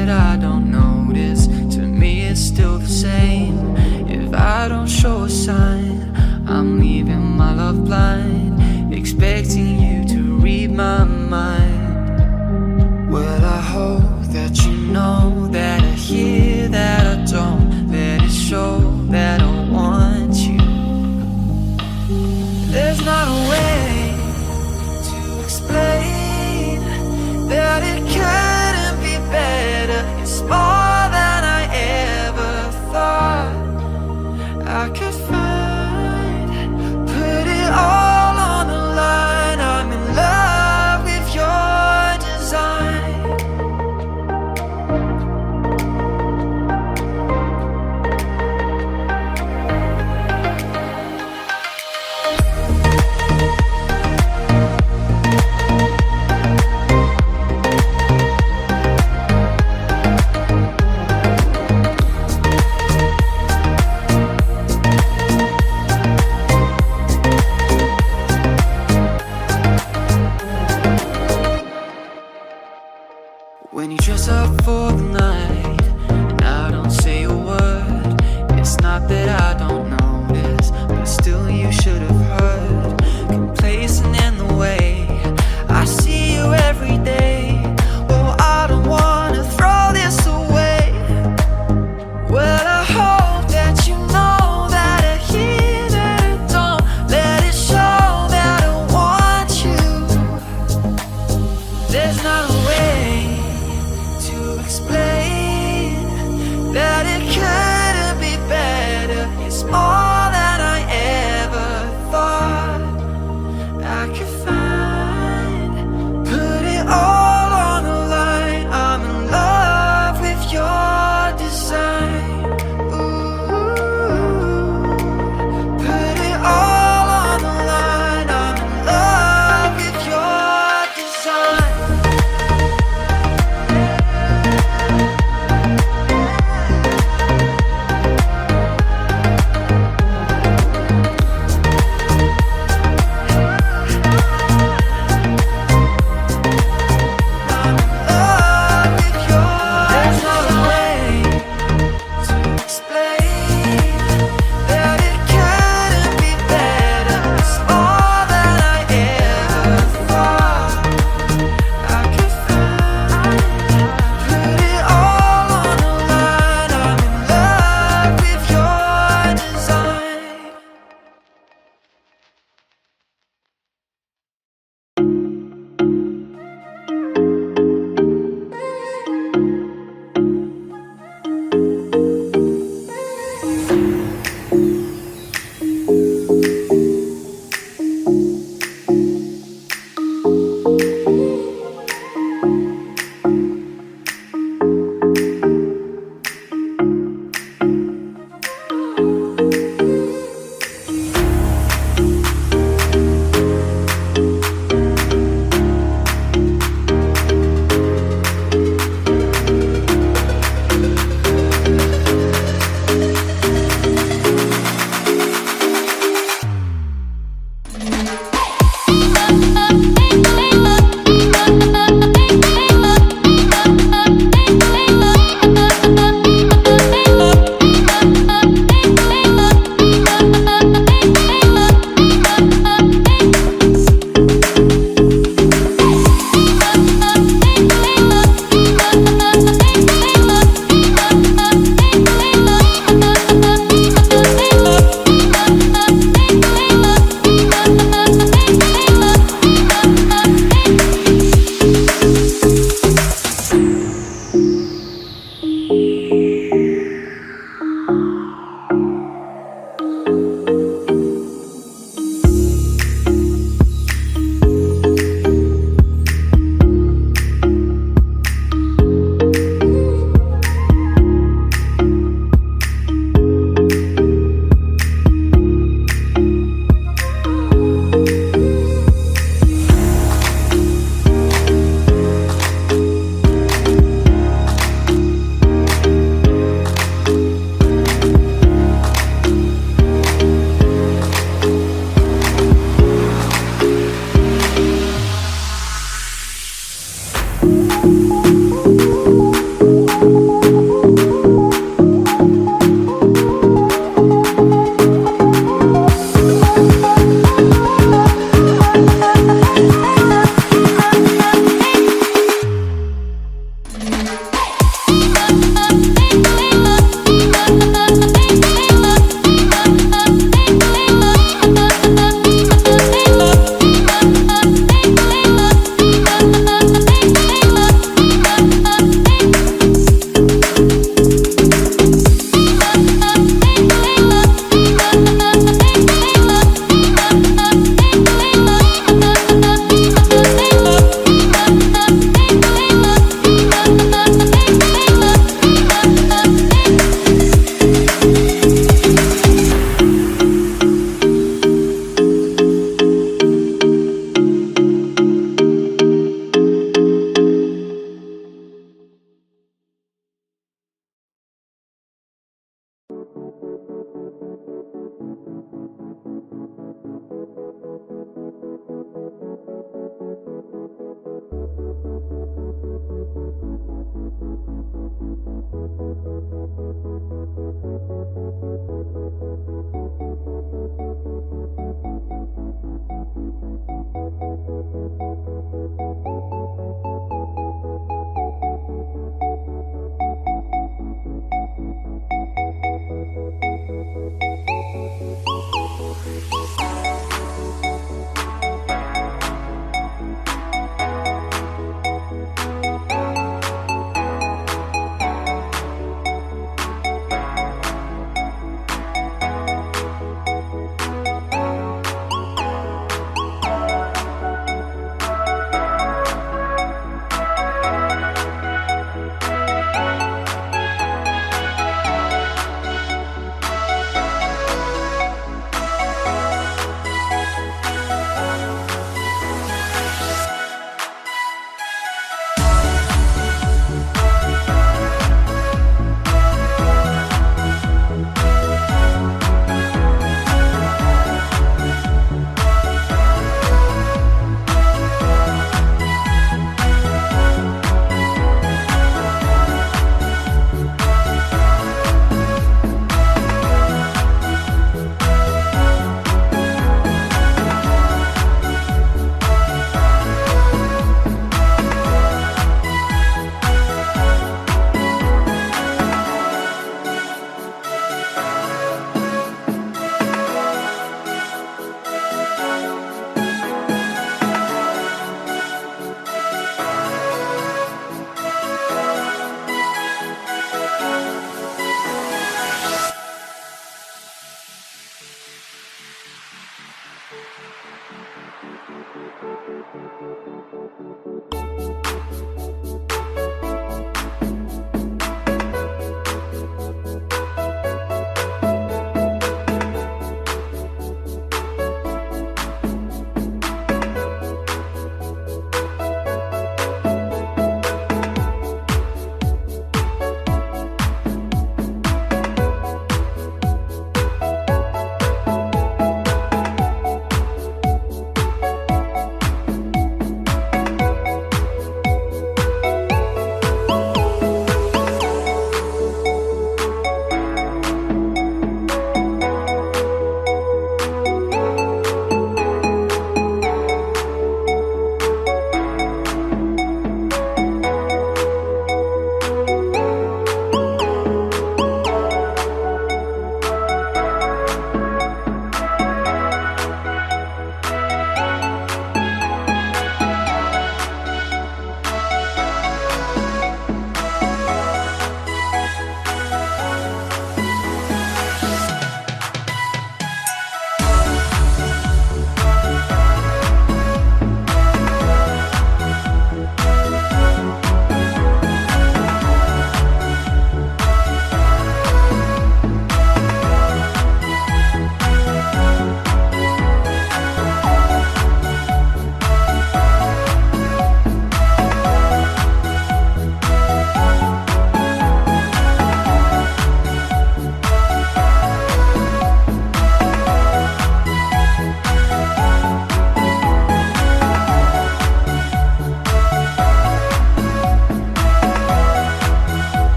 that I don't notice. To me it's still the same. If I don't show a sign, I'm leaving my love blind, expecting you to read my mind. Well, I hope that you know that I hear that I don't. Let it show that I want you. There's not a way to explain that it couldn't be better. It's more than I ever thought I could find. Put it all on the line. I'm in love with your design. When you dress up for the night and I don't say a word, it's not that I don't notice, but still you should have heard. Complacent in the way I see you every day. Oh, I don't wanna throw this away. Well, I hope that you know that I hear that I don't. Let it show that I want you. There's not a way to explain that it couldn't be better. It's more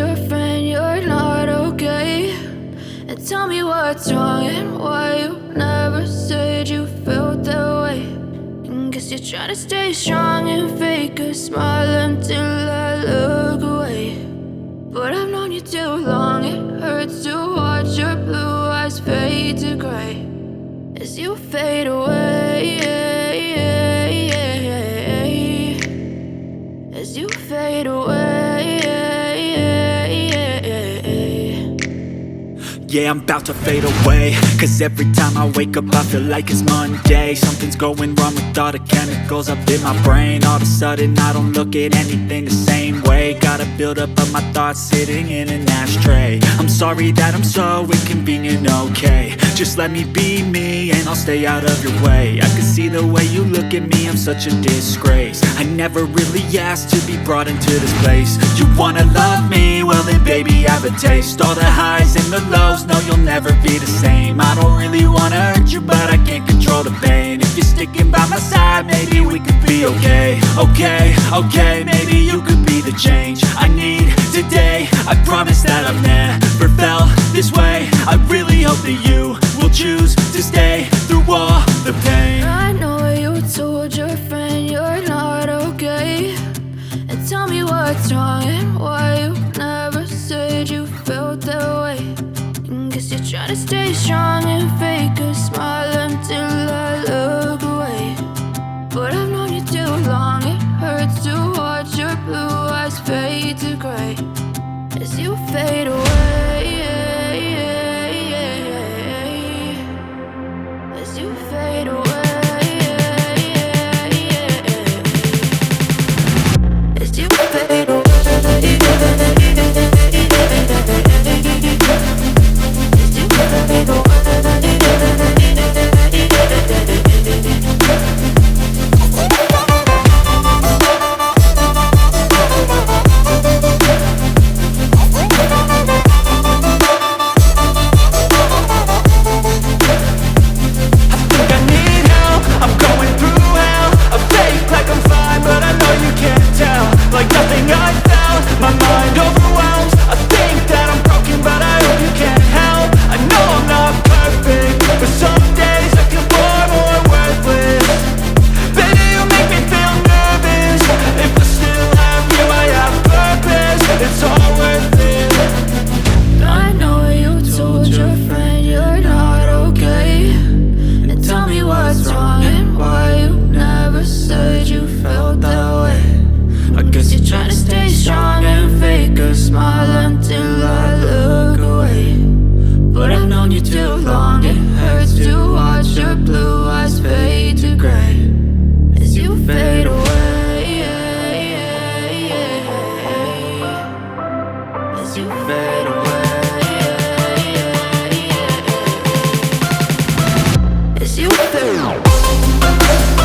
your friend you're not okay, and tell me what's wrong and why you never said you felt that way. And guess you're trying to stay strong and fake a smile until I look away. But I've known you too long, it hurts to watch your blue eyes fade to gray as you fade away, as you fade away. Yeah, I'm about to fade away, cause every time I wake up I feel like it's Monday. Something's going wrong with all the chemicals up in my brain. All of a sudden I don't look at anything the same way. Gotta build up of my thoughts sitting in an ashtray. I'm sorry that I'm so inconvenient, okay. Just let me be me and I'll stay out of your way. I can see the way you look at me, I'm such a disgrace. I never really asked to be brought into this place. You wanna love me? Well then baby I have a taste. All the highs and the lows, no you'll never be the same. I don't really wanna hurt you but I can't control the pain. If you're sticking by my side maybe we could be okay. Okay, maybe you could be the change I need today. I promise that I've never felt this way. I really hope that you will choose to stay through all the pain. I know you told your friend you're not okay, and tell me what's wrong and why you never said you felt that way. And guess you're trying to stay strong and fake a smile until I look away. But I've known you too long, it hurts to watch your blue eyes fade to gray as you fade away, as you fade away, as you fade away. Like nothing I felt, my mind overwhelms. I think that I'm broken but I hope you can't help. I know I'm not perfect, but some days I feel far more worthless. Baby, you make me feel nervous. If I still have you, I have purpose. It's all worth it. I know you told your friend you're not okay, and tell me what's wrong and why you never said you felt that way. I guess you're trying to stay strong and fake a smile until I look away. But I've known you too long, it hurts to watch your blue eyes fade to gray as you fade away, as you fade away, as you fade away.